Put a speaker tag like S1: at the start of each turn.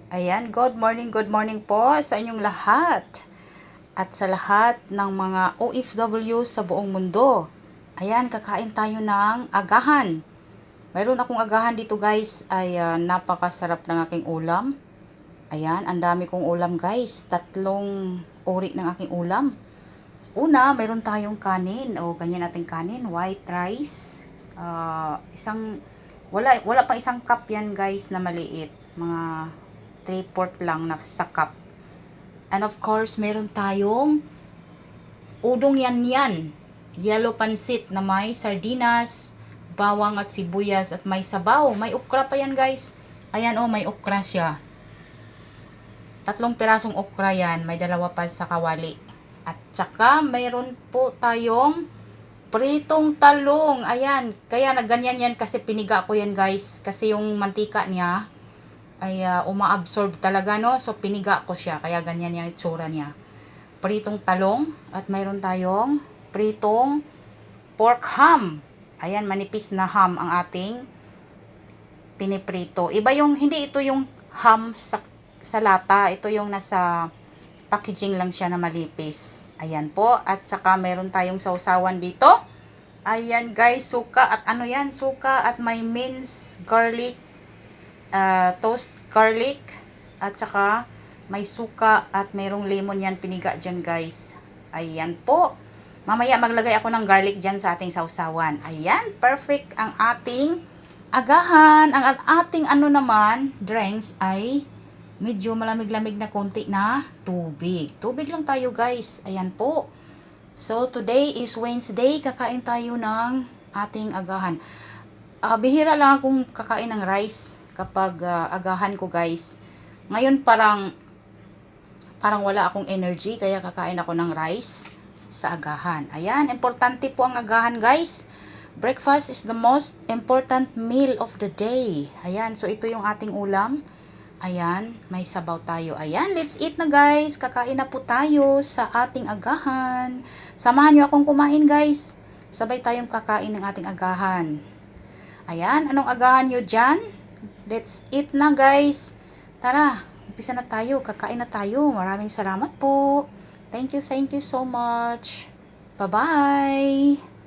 S1: Ayan, good morning po sa inyong lahat. At sa lahat ng mga OFW sa buong mundo. Ayan, kakain tayo ng agahan. Mayroon akong agahan dito guys, ay napakasarap ng aking ulam. Ayan, ang dami kong ulam guys. 3 uri ng aking ulam. Una, mayroon tayong kanin. O, ganyan natin kanin. White rice. Wala pang 1 cup yan guys na maliit. Mga 3/4 lang na sa cup. And of course, meron tayong udong yan. Yellow pansit na may sardinas, bawang at sibuyas at may sabaw. May okra pa yan guys. Ayan may okra siya. 3 pirasong okra yan. May 2 pa sa kawali. At saka mayroon po tayong pritong talong. Ayan. Kaya nagganyan yan kasi piniga ko yan guys. Kasi yung mantika niya ay umaabsorb talaga no. So piniga ko siya. Kaya ganyan yung itsura niya. Pritong talong. At mayroon tayong pritong pork ham. Ayan, manipis na ham ang ating piniprito. Iba yung, hindi ito yung ham sa lata. Ito yung nasa packaging lang siya na malipis. Ayan po. At saka meron tayong sausawan dito. Ayan guys, suka at ano yan? Suka at may minced garlic, toast garlic. At saka may suka at mayroong lemon yan piniga dyan guys. Ayan po. Mamaya maglagay ako ng garlic dyan sa ating sausawan. Ayan, perfect ang ating agahan. Ang ating drinks ay medyo malamig-lamig na konti na tubig. Tubig lang tayo guys. Ayan po. So, today is Wednesday. Kakain tayo ng ating agahan. Bihira lang akong kakain ng rice kapag agahan ko guys. Ngayon parang wala akong energy. Kaya kakain ako ng rice sa agahan. Ayan, importante po ang agahan guys. Breakfast is the most important meal of the day. Ayan, so ito yung ating ulam. Ayan, may sabaw tayo. Ayan, let's eat na guys. Kakain na po tayo sa ating agahan. Samahan nyo akong kumain guys. Sabay tayong kakain ng ating agahan. Ayan, anong agahan nyo dyan? Let's eat na guys. Tara, umpisa na tayo. Kakain na tayo. Maraming salamat po. Thank you so much. Bye-bye.